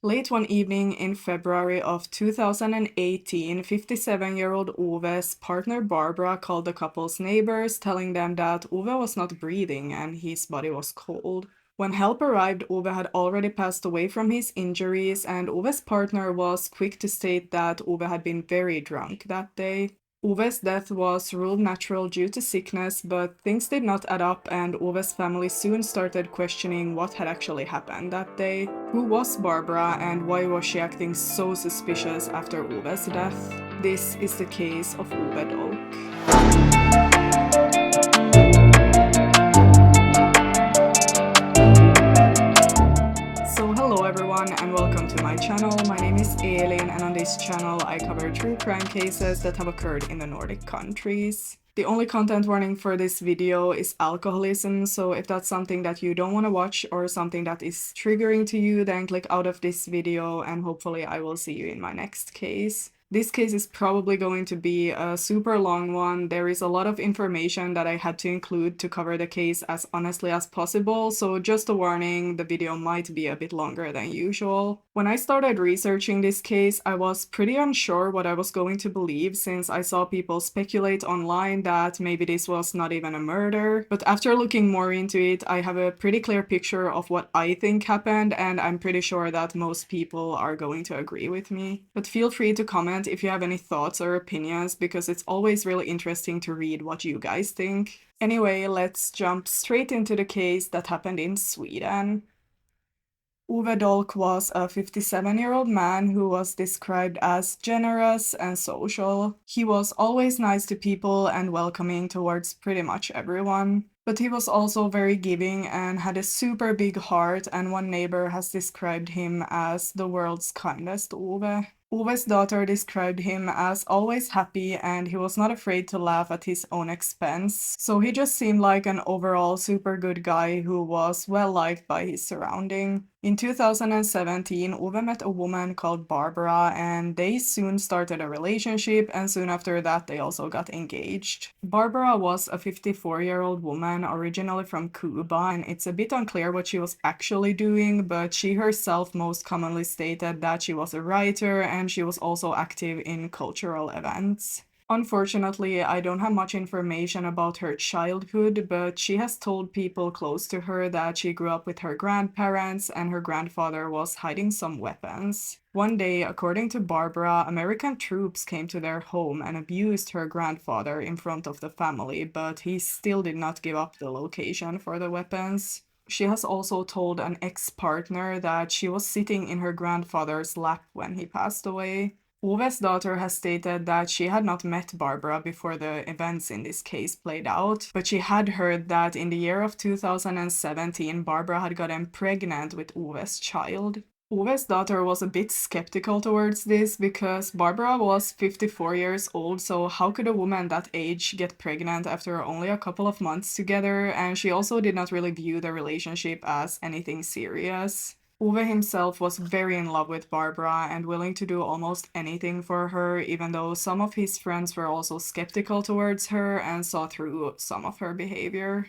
Late one evening in February of 2018, 57-year-old Ove's partner Barbara called the couple's neighbors, telling them that Ove was not breathing and his body was cold. When help arrived, Ove had already passed away from his injuries, and Ove's partner was quick to state that Ove had been very drunk that day. Ove's death was ruled natural due to sickness, but things did not add up, and Ove's family soon started questioning what had actually happened that day. Who was Barbara, and why was she acting so suspicious after Ove's death? This is the case of Ove Dolk. So hello everyone and welcome to my channel. My name is Elin, and on this channel I cover true crime cases that have occurred in the Nordic countries. The only content warning for this video is alcoholism, so if that's something that you don't want to watch or something that is triggering to you, then click out of this video and hopefully I will see you in my next case. This case is probably going to be a super long one. There is a lot of information that I had to include to cover the case as honestly as possible, so just a warning, the video might be a bit longer than usual. When I started researching this case, I was pretty unsure what I was going to believe, since I saw people speculate online that maybe this was not even a murder. But after looking more into it, I have a pretty clear picture of what I think happened, and I'm pretty sure that most people are going to agree with me. But feel free to comment if you have any thoughts or opinions, because it's always really interesting to read what you guys think. Anyway, let's jump straight into the case that happened in Sweden. Ove Dolk was a 57-year-old man who was described as generous and social. He was always nice to people and welcoming towards pretty much everyone. But he was also very giving and had a super big heart, and one neighbor has described him as the world's kindest Ove. Ove's daughter described him as always happy, and he was not afraid to laugh at his own expense, so he just seemed like an overall super good guy who was well liked by his surrounding. In 2017, Ove met a woman called Barbara, and they soon started a relationship, and soon after that they also got engaged. Barbara was a 54-year-old woman originally from Cuba, and it's a bit unclear what she was actually doing, but she herself most commonly stated that she was a writer and she was also active in cultural events. Unfortunately, I don't have much information about her childhood, but she has told people close to her that she grew up with her grandparents and her grandfather was hiding some weapons. One day, according to Barbara, American troops came to their home and abused her grandfather in front of the family, but he still did not give up the location for the weapons. She has also told an ex-partner that she was sitting in her grandfather's lap when he passed away. Ove's daughter has stated that she had not met Barbara before the events in this case played out, but she had heard that in the year of 2017, Barbara had gotten pregnant with Ove's child. Ove's daughter was a bit skeptical towards this because Barbara was 54 years old, so how could a woman that age get pregnant after only a couple of months together? And she also did not really view the relationship as anything serious. Ove himself was very in love with Barbara and willing to do almost anything for her, even though some of his friends were also skeptical towards her and saw through some of her behavior.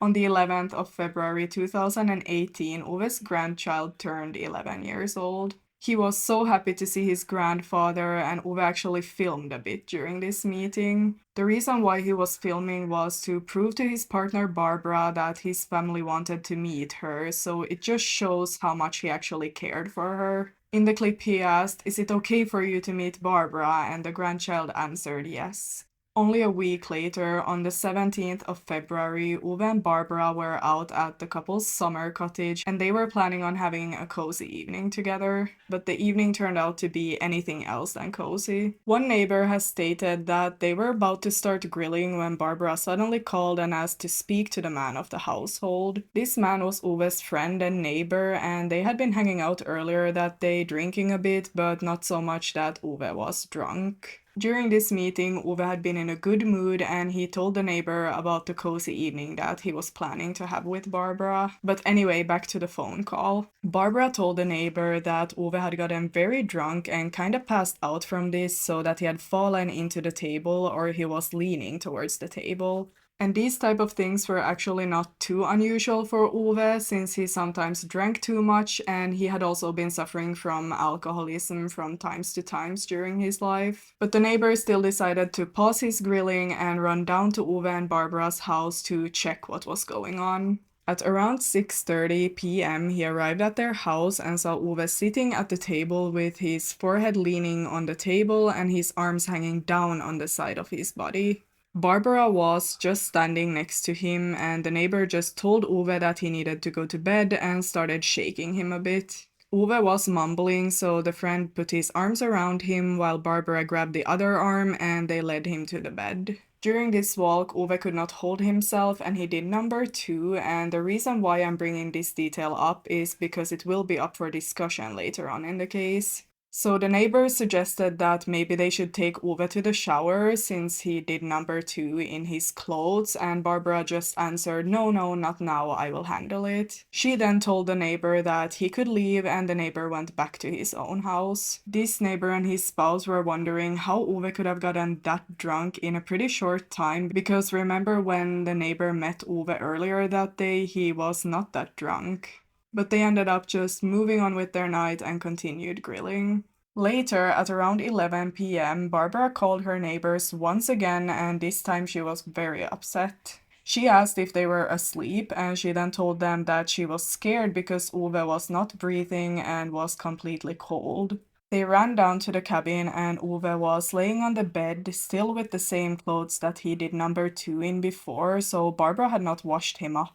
On the 11th of February 2018, Ove's grandchild turned 11 years old. He was so happy to see his grandfather, and Ove actually filmed a bit during this meeting. The reason why he was filming was to prove to his partner Barbara that his family wanted to meet her, so it just shows how much he actually cared for her. In the clip he asked, "Is it okay for you to meet Barbara?" and the grandchild answered yes. Only a week later, on the 17th of February, Ove and Barbara were out at the couple's summer cottage and they were planning on having a cozy evening together. But the evening turned out to be anything else than cozy. One neighbor has stated that they were about to start grilling when Barbara suddenly called and asked to speak to the man of the household. This man was Ove's friend and neighbor, and they had been hanging out earlier that day, drinking a bit, but not so much that Ove was drunk. During this meeting, Ove had been in a good mood and he told the neighbor about the cozy evening that he was planning to have with Barbara. But anyway, back to the phone call. Barbara told the neighbor that Ove had gotten very drunk and kinda passed out from this, so that he had fallen into the table or he was leaning towards the table. And these type of things were actually not too unusual for Ove, since he sometimes drank too much and he had also been suffering from alcoholism from times to times during his life. But the neighbor still decided to pause his grilling and run down to Ove and Barbara's house to check what was going on. At around 6:30 p.m., he arrived at their house and saw Ove sitting at the table with his forehead leaning on the table and his arms hanging down on the side of his body. Barbara was just standing next to him, and the neighbor just told Ove that he needed to go to bed and started shaking him a bit. Ove was mumbling, so the friend put his arms around him while Barbara grabbed the other arm and they led him to the bed. During this walk, Ove could not hold himself and he did number 2, and the reason why I'm bringing this detail up is because it will be up for discussion later on in the case. So the neighbors suggested that maybe they should take Ove to the shower since he did number 2 in his clothes, and Barbara just answered, "No, no, not now, I will handle it." She then told the neighbor that he could leave and the neighbor went back to his own house. This neighbor and his spouse were wondering how Ove could have gotten that drunk in a pretty short time, because remember when the neighbor met Ove earlier that day, he was not that drunk. But they ended up just moving on with their night and continued grilling. Later, at around 11 p.m., Barbara called her neighbors once again, and this time she was very upset. She asked if they were asleep, and she then told them that she was scared because Ove was not breathing and was completely cold. They ran down to the cabin, and Ove was laying on the bed, still with the same clothes that he did number 2 in before, so Barbara had not washed him up.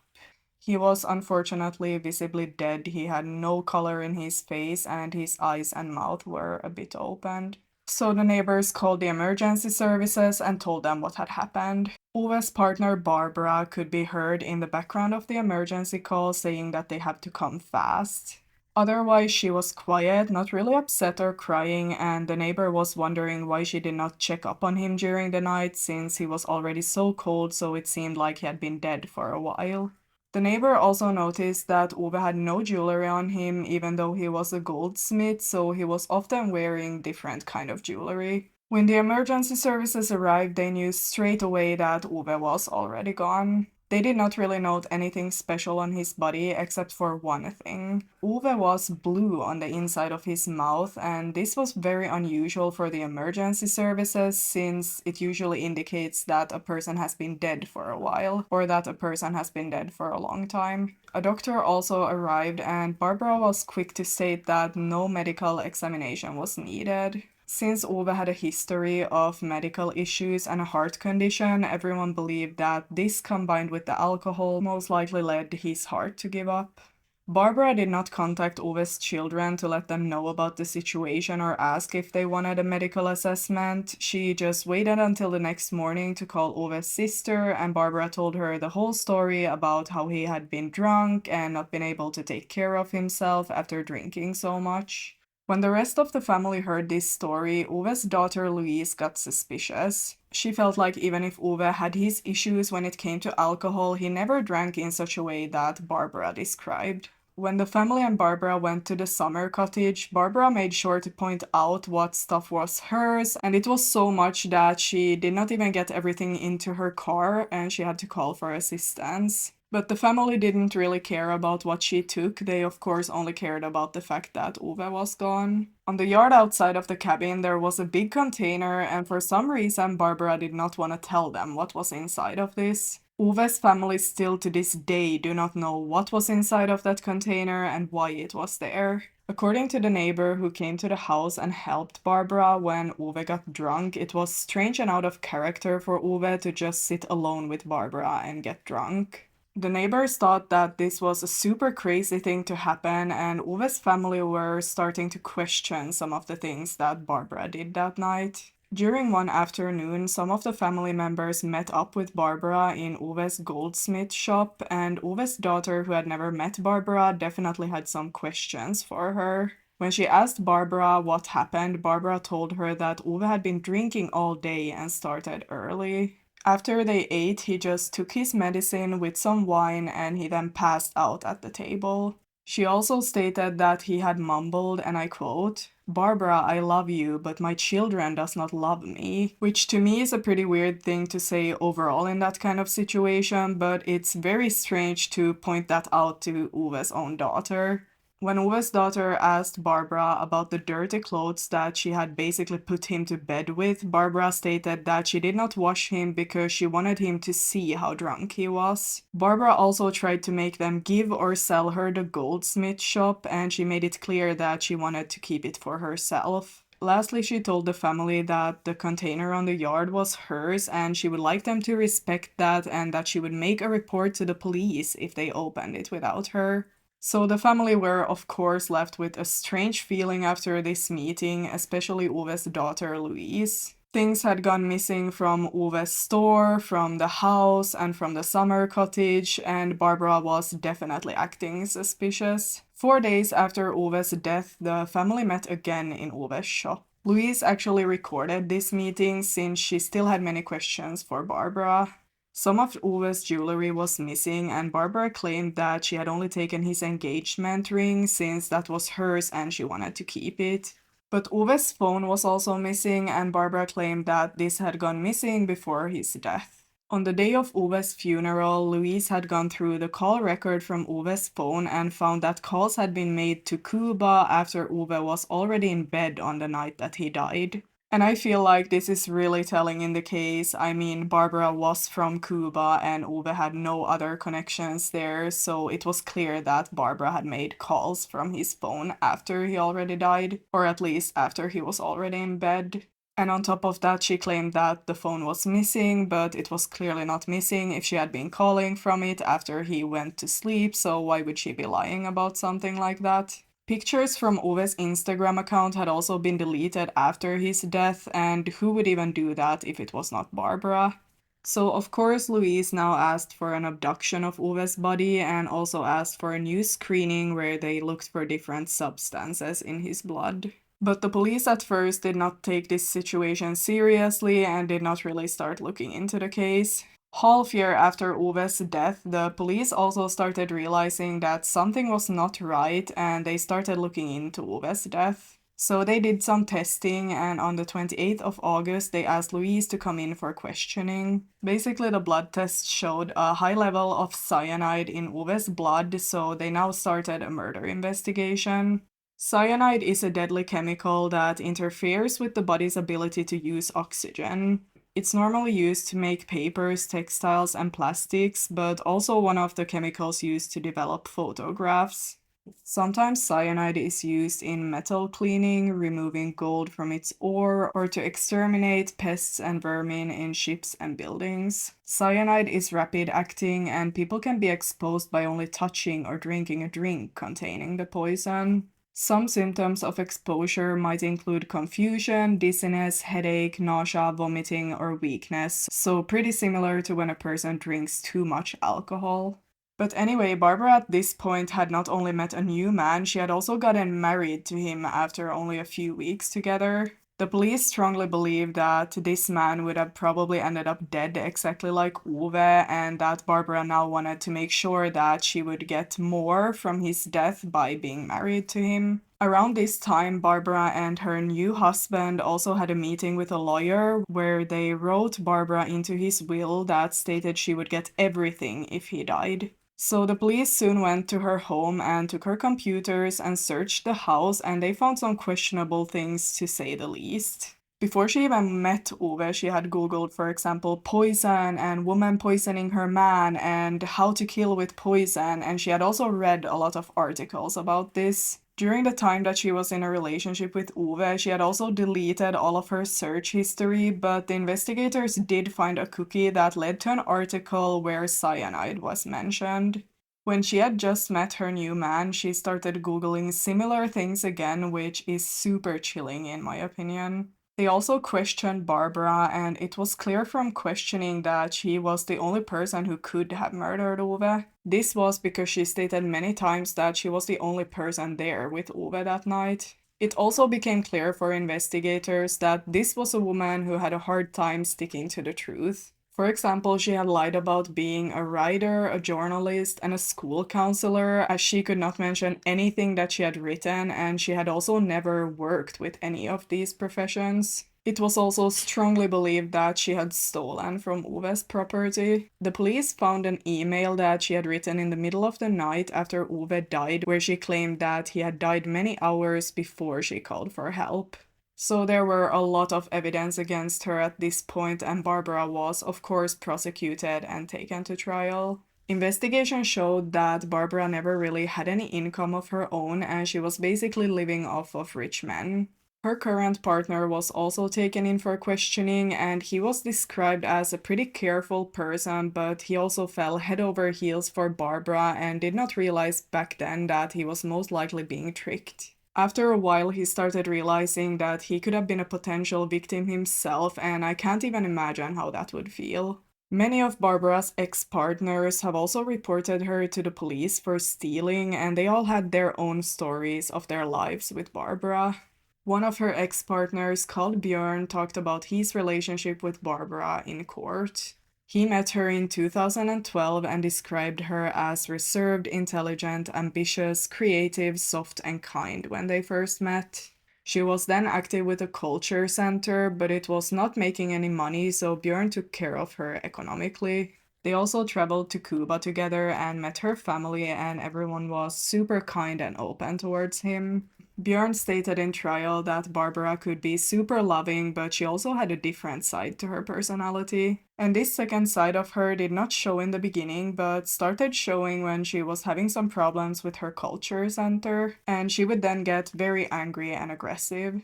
He was unfortunately visibly dead. He had no color in his face and his eyes and mouth were a bit opened. So the neighbors called the emergency services and told them what had happened. Ove's partner Barbara could be heard in the background of the emergency call saying that they had to come fast. Otherwise, she was quiet, not really upset or crying, and the neighbor was wondering why she did not check up on him during the night since he was already so cold, so it seemed like he had been dead for a while. The neighbor also noticed that Ove had no jewelry on him, even though he was a goldsmith, so he was often wearing different kind of jewelry. When the emergency services arrived, they knew straight away that Ove was already gone. They did not really note anything special on his body except for one thing. Ove was blue on the inside of his mouth, and this was very unusual for the emergency services since it usually indicates that a person has been dead for a while or that a person has been dead for a long time. A doctor also arrived, and Barbara was quick to state that no medical examination was needed. Since Ove had a history of medical issues and a heart condition, everyone believed that this combined with the alcohol most likely led his heart to give up. Barbara did not contact Ove's children to let them know about the situation or ask if they wanted a medical assessment. She just waited until the next morning to call Ove's sister, and Barbara told her the whole story about how he had been drunk and not been able to take care of himself after drinking so much. When the rest of the family heard this story, Ove's daughter Louise got suspicious. She felt like even if Ove had his issues when it came to alcohol, he never drank in such a way that Barbara described. When the family and Barbara went to the summer cottage, Barbara made sure to point out what stuff was hers, and it was so much that she did not even get everything into her car and she had to call for assistance. But the family didn't really care about what she took. They of course only cared about the fact that Ove was gone. On the yard outside of the cabin there was a big container, and for some reason Barbara did not want to tell them what was inside of this. Ove's family still to this day do not know what was inside of that container and why it was there. According to the neighbor who came to the house and helped Barbara when Ove got drunk, it was strange and out of character for Ove to just sit alone with Barbara and get drunk. The neighbors thought that this was a super crazy thing to happen, and Ove's family were starting to question some of the things that Barbara did that night. During one afternoon, some of the family members met up with Barbara in Ove's goldsmith shop, and Ove's daughter, who had never met Barbara, definitely had some questions for her. When she asked Barbara what happened, Barbara told her that Ove had been drinking all day and started early. After they ate, he just took his medicine with some wine and he then passed out at the table. She also stated that he had mumbled, and I quote, "Barbara, I love you, but my children does not love me," which to me is a pretty weird thing to say overall in that kind of situation, but it's very strange to point that out to Ove's own daughter. When Ove's daughter asked Barbara about the dirty clothes that she had basically put him to bed with, Barbara stated that she did not wash him because she wanted him to see how drunk he was. Barbara also tried to make them give or sell her the goldsmith shop, and she made it clear that she wanted to keep it for herself. Lastly, she told the family that the container on the yard was hers and she would like them to respect that, and that she would make a report to the police if they opened it without her. So the family were, of course, left with a strange feeling after this meeting, especially Ove's daughter Louise. Things had gone missing from Ove's store, from the house, and from the summer cottage, and Barbara was definitely acting suspicious. 4 days after Ove's death, the family met again in Ove's shop. Louise actually recorded this meeting since she still had many questions for Barbara. Some of Ove's jewelry was missing, and Barbara claimed that she had only taken his engagement ring since that was hers and she wanted to keep it. But Ove's phone was also missing, and Barbara claimed that this had gone missing before his death. On the day of Ove's funeral, Louise had gone through the call record from Ove's phone and found that calls had been made to Cuba after Ove was already in bed on the night that he died. And I feel like this is really telling in the case. I mean, Barbara was from Cuba and Ove had no other connections there, so it was clear that Barbara had made calls from his phone after he already died, or at least after he was already in bed. And on top of that, she claimed that the phone was missing, but it was clearly not missing if she had been calling from it after he went to sleep, so why would she be lying about something like that? Pictures from Ove's Instagram account had also been deleted after his death, and who would even do that if it was not Barbara? So of course Louise now asked for an abduction of Ove's body and also asked for a new screening where they looked for different substances in his blood. But the police at first did not take this situation seriously and did not really start looking into the case. Half year after Ove's death, the police also started realizing that something was not right and they started looking into Ove's death. So they did some testing, and on the 28th of August they asked Louise to come in for questioning. Basically the blood test showed a high level of cyanide in Ove's blood, so they now started a murder investigation. Cyanide is a deadly chemical that interferes with the body's ability to use oxygen. It's normally used to make papers, textiles, and plastics, but also one of the chemicals used to develop photographs. Sometimes cyanide is used in metal cleaning, removing gold from its ore, or to exterminate pests and vermin in ships and buildings. Cyanide is rapid acting, and people can be exposed by only touching or drinking a drink containing the poison. Some symptoms of exposure might include confusion, dizziness, headache, nausea, vomiting, or weakness, so pretty similar to when a person drinks too much alcohol. But anyway, Barbara at this point had not only met a new man, she had also gotten married to him after only a few weeks together. The police strongly believe that this man would have probably ended up dead exactly like Ove, and that Barbara now wanted to make sure that she would get more from his death by being married to him. Around this time, Barbara and her new husband also had a meeting with a lawyer where they wrote Barbara into his will that stated she would get everything if he died. So the police soon went to her home and took her computers and searched the house, and they found some questionable things, to say the least. Before she even met Ove, she had googled, for example, poison and woman poisoning her man and how to kill with poison, and she had also read a lot of articles about this. During the time that she was in a relationship with Ove, she had also deleted all of her search history, but the investigators did find a cookie that led to an article where cyanide was mentioned. When she had just met her new man, she started Googling similar things again, which is super chilling in my opinion. They also questioned Barbara, and it was clear from questioning that she was the only person who could have murdered Ove. This was because she stated many times that she was the only person there with Ove that night. It also became clear for investigators that this was a woman who had a hard time sticking to the truth. For example, she had lied about being a writer, a journalist, and a school counselor, as she could not mention anything that she had written, and she had also never worked with any of these professions. It was also strongly believed that she had stolen from Ove's property. The police found an email that she had written in the middle of the night after Ove died, where she claimed that he had died many hours before she called for help. So there were a lot of evidence against her at this point, and Barbara was, of course, prosecuted and taken to trial. Investigation showed that Barbara never really had any income of her own, and she was basically living off of rich men. Her current partner was also taken in for questioning, and he was described as a pretty careful person, but he also fell head over heels for Barbara and did not realize back then that he was most likely being tricked. After a while, he started realizing that he could have been a potential victim himself, and I can't even imagine how that would feel. Many of Barbara's ex-partners have also reported her to the police for stealing, and they all had their own stories of their lives with Barbara. One of her ex-partners, called Björn, talked about his relationship with Barbara in court. He met her in 2012 and described her as reserved, intelligent, ambitious, creative, soft, and kind when they first met. She was then active with a culture center, but it was not making any money, so Björn took care of her economically. They also traveled to Cuba together and met her family, and everyone was super kind and open towards him. Björn stated in trial that Barbara could be super loving, but she also had a different side to her personality. And this second side of her did not show in the beginning, but started showing when she was having some problems with her culture center, and she would then get very angry and aggressive.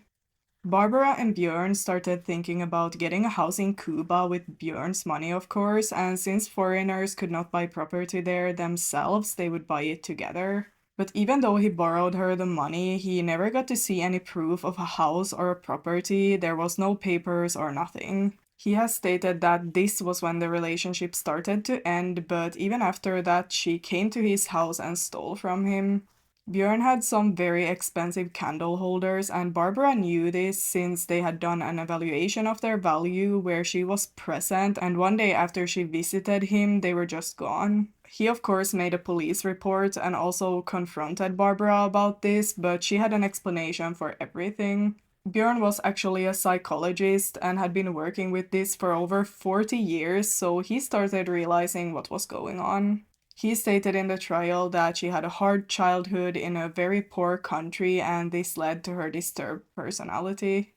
Barbara and Björn started thinking about getting a house in Cuba with Björn's money, of course, and since foreigners could not buy property there themselves, they would buy it together. But even though he borrowed her the money, he never got to see any proof of a house or a property. There was no papers or nothing. He has stated that this was when the relationship started to end, but even after that, she came to his house and stole from him. Björn had some very expensive candle holders, and Barbara knew this since they had done an evaluation of their value where she was present, and one day after she visited him, they were just gone. He, of course, made a police report and also confronted Barbara about this, but she had an explanation for everything. Björn was actually a psychologist and had been working with this for over 40 years, so he started realizing what was going on. He stated in the trial that she had a hard childhood in a very poor country, and this led to her disturbed personality.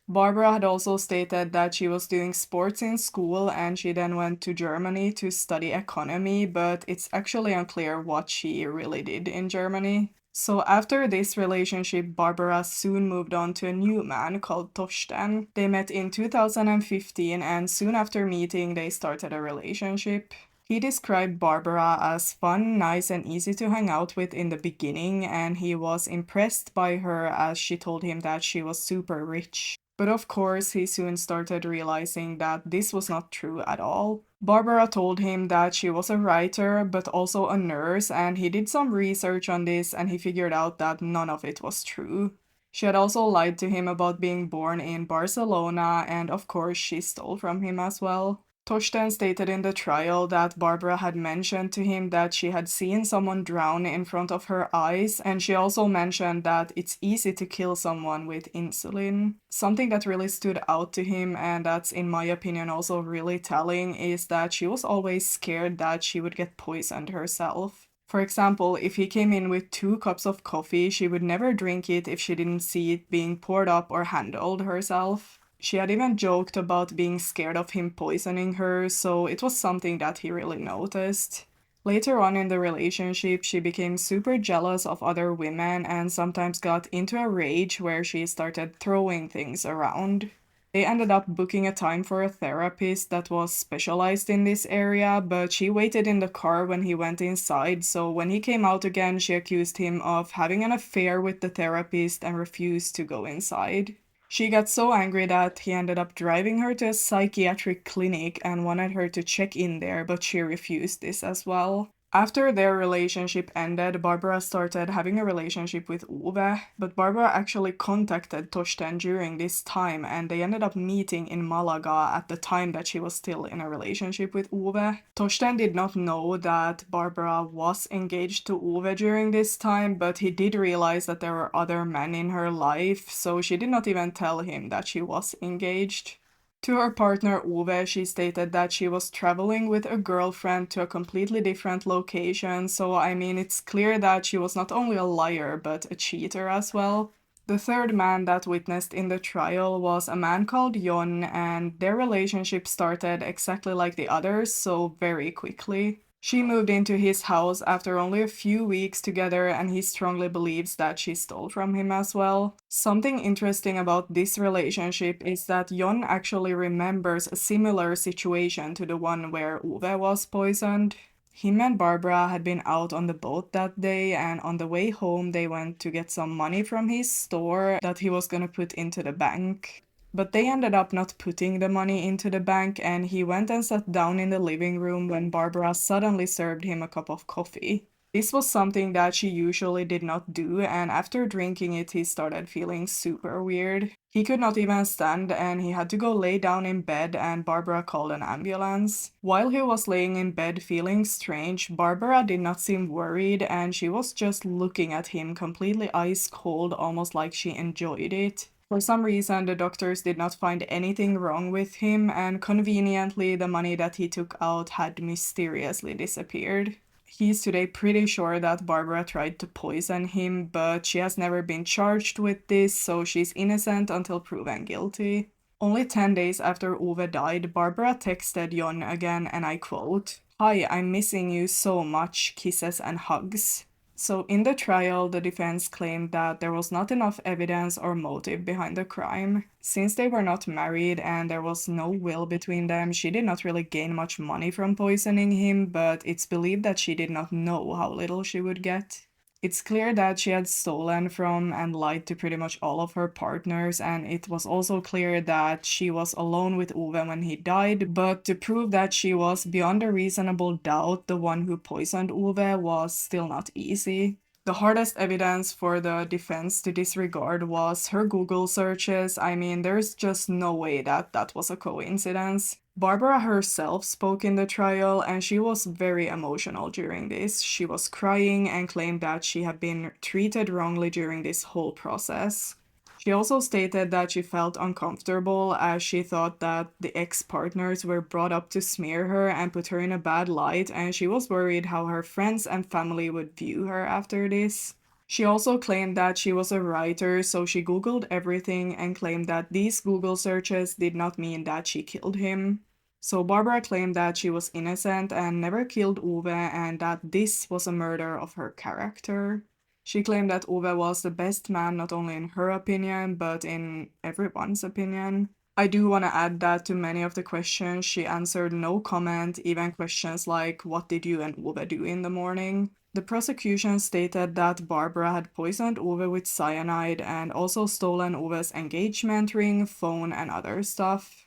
Barbara had also stated that she was doing sports in school and she then went to Germany to study economy, but it's actually unclear what she really did in Germany. So after this relationship, Barbara soon moved on to a new man called Torsten. They met in 2015 and soon after meeting, they started a relationship. He described Barbara as fun, nice, and easy to hang out with in the beginning, and he was impressed by her as she told him that she was super rich. But of course, he soon started realizing that this was not true at all. Barbara told him that she was a writer, but also a nurse, and he did some research on this and he figured out that none of it was true. She had also lied to him about being born in Barcelona, and of course, she stole from him as well. Torsten stated in the trial that Barbara had mentioned to him that she had seen someone drown in front of her eyes, and she also mentioned that it's easy to kill someone with insulin. Something that really stood out to him, and that's in my opinion also really telling, is that she was always scared that she would get poisoned herself. For example, if he came in with 2 cups of coffee, she would never drink it if she didn't see it being poured up or handled herself. She had even joked about being scared of him poisoning her, so it was something that he really noticed. Later on in the relationship, she became super jealous of other women and sometimes got into a rage where she started throwing things around. They ended up booking a time for a therapist that was specialized in this area, but she waited in the car when he went inside, so when he came out again, she accused him of having an affair with the therapist and refused to go inside. She got so angry that he ended up driving her to a psychiatric clinic and wanted her to check in there, but she refused this as well. After their relationship ended, Barbara started having a relationship with Ove, but Barbara actually contacted Torsten during this time and they ended up meeting in Malaga at the time that she was still in a relationship with Ove. Torsten did not know that Barbara was engaged to Ove during this time, but he did realize that there were other men in her life, so she did not even tell him that she was engaged. To her partner Ove, she stated that she was traveling with a girlfriend to a completely different location, so I mean, it's clear that she was not only a liar, but a cheater as well. The third man that witnessed in the trial was a man called Jon, and their relationship started exactly like the others, so very quickly. She moved into his house after only a few weeks together, and he strongly believes that she stole from him as well. Something interesting about this relationship is that Jon actually remembers a similar situation to the one where Ove was poisoned. Him and Barbara had been out on the boat that day, and on the way home, they went to get some money from his store that he was gonna put into the bank. But they ended up not putting the money into the bank, and he went and sat down in the living room when Barbara suddenly served him a cup of coffee. This was something that she usually did not do, and after drinking it, he started feeling super weird. He could not even stand, and he had to go lay down in bed, and Barbara called an ambulance. While he was laying in bed feeling strange, Barbara did not seem worried, and she was just looking at him completely ice cold, almost like she enjoyed it. For some reason, the doctors did not find anything wrong with him, and conveniently, the money that he took out had mysteriously disappeared. He's today pretty sure that Barbara tried to poison him, but she has never been charged with this, so she's innocent until proven guilty. Only 10 days after Ove died, Barbara texted Jon again, and I quote, "Hi, I'm missing you so much, kisses and hugs." So in the trial, the defense claimed that there was not enough evidence or motive behind the crime. Since they were not married and there was no will between them, she did not really gain much money from poisoning him, but it's believed that she did not know how little she would get. It's clear that she had stolen from and lied to pretty much all of her partners, and it was also clear that she was alone with Ove when he died, but to prove that she was beyond a reasonable doubt the one who poisoned Ove was still not easy. The hardest evidence for the defense to disregard was her Google searches. I mean, there's just no way that that was a coincidence. Barbara herself spoke in the trial, and she was very emotional during this. She was crying and claimed that she had been treated wrongly during this whole process. She also stated that she felt uncomfortable as she thought that the ex-partners were brought up to smear her and put her in a bad light, and she was worried how her friends and family would view her after this. She also claimed that she was a writer, so she Googled everything and claimed that these Google searches did not mean that she killed him. So Barbara claimed that she was innocent and never killed Ove, and that this was a murder of her character. She claimed that Ove was the best man not only in her opinion, but in everyone's opinion. I do want to add that to many of the questions she answered no comment, even questions like, "What did you and Ove do in the morning?" The prosecution stated that Barbara had poisoned Ove with cyanide and also stolen Ove's engagement ring, phone, and other stuff.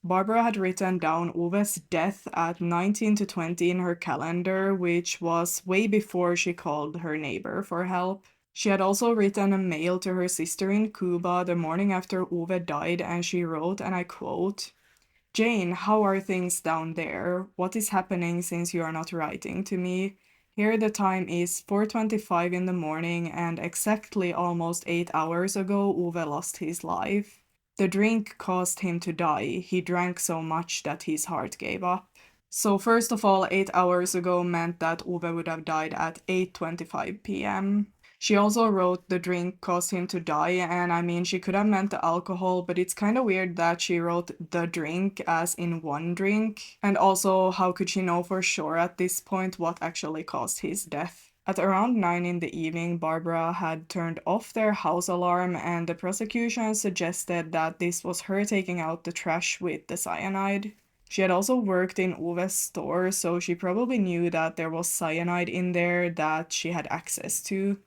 Barbara had written down Ove's death at 19 to 20 in her calendar, which was way before she called her neighbor for help. She had also written a mail to her sister in Cuba the morning after Ove died, and she wrote, and I quote, "Jane, how are things down there? What is happening since you are not writing to me? Here the time is 4:25 in the morning, and exactly almost 8 hours ago Ove lost his life. The drink caused him to die. He drank so much that his heart gave up." So first of all, 8 hours ago meant that Ove would have died at 8:25 p.m. She also wrote the drink caused him to die, and I mean, she could have meant the alcohol, but it's kind of weird that she wrote the drink as in one drink. And also, how could she know for sure at this point what actually caused his death? At around 9 in the evening, Barbara had turned off their house alarm, and the prosecution suggested that this was her taking out the trash with the cyanide. She had also worked in Ove's store, so she probably knew that there was cyanide in there that she had access to.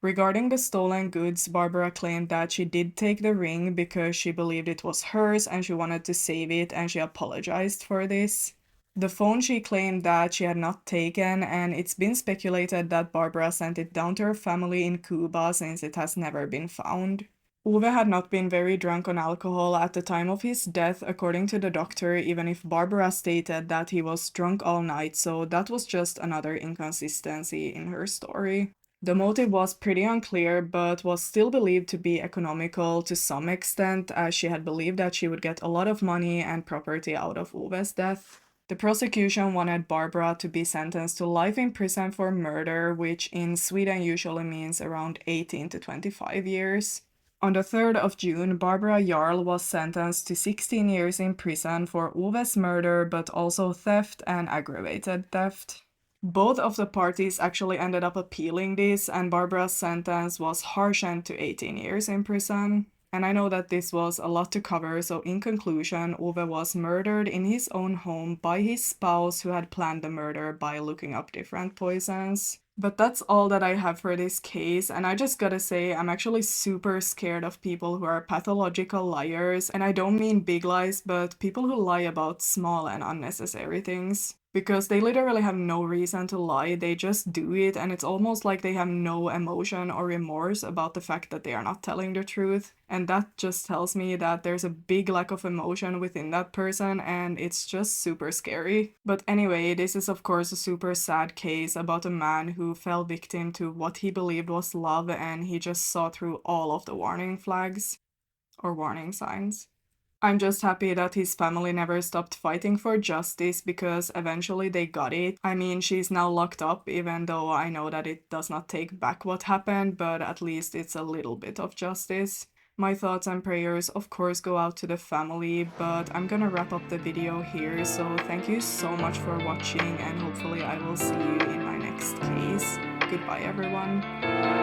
Regarding the stolen goods, Barbara claimed that she did take the ring because she believed it was hers and she wanted to save it, and she apologized for this. The phone she claimed that she had not taken, and it's been speculated that Barbara sent it down to her family in Cuba since it has never been found. Ove had not been very drunk on alcohol at the time of his death, according to the doctor, even if Barbara stated that he was drunk all night, so that was just another inconsistency in her story. The motive was pretty unclear, but was still believed to be economical to some extent, as she had believed that she would get a lot of money and property out of Ove's death. The prosecution wanted Barbara to be sentenced to life in prison for murder, which in Sweden usually means around 18 to 25 years. On the 3rd of June, Barbara Jarl was sentenced to 16 years in prison for Ove's murder, but also theft and aggravated theft. Both of the parties actually ended up appealing this, and Barbara's sentence was harshened to 18 years in prison. And I know that this was a lot to cover, so in conclusion, Ove was murdered in his own home by his spouse who had planned the murder by looking up different poisons. But that's all that I have for this case, and I just gotta say, I'm actually super scared of people who are pathological liars, and I don't mean big lies, but people who lie about small and unnecessary things. Because they literally have no reason to lie, they just do it, and it's almost like they have no emotion or remorse about the fact that they are not telling the truth. And that just tells me that there's a big lack of emotion within that person, and it's just super scary. But anyway, this is of course a super sad case about a man who fell victim to what he believed was love, and he just saw through all of the warning flags or warning signs. I'm just happy that his family never stopped fighting for justice because eventually they got it. I mean, she's now locked up, even though I know that it does not take back what happened, but at least it's a little bit of justice. My thoughts and prayers, of course, go out to the family, but I'm gonna wrap up the video here, so thank you so much for watching, and hopefully I will see you in my next case. Goodbye, everyone.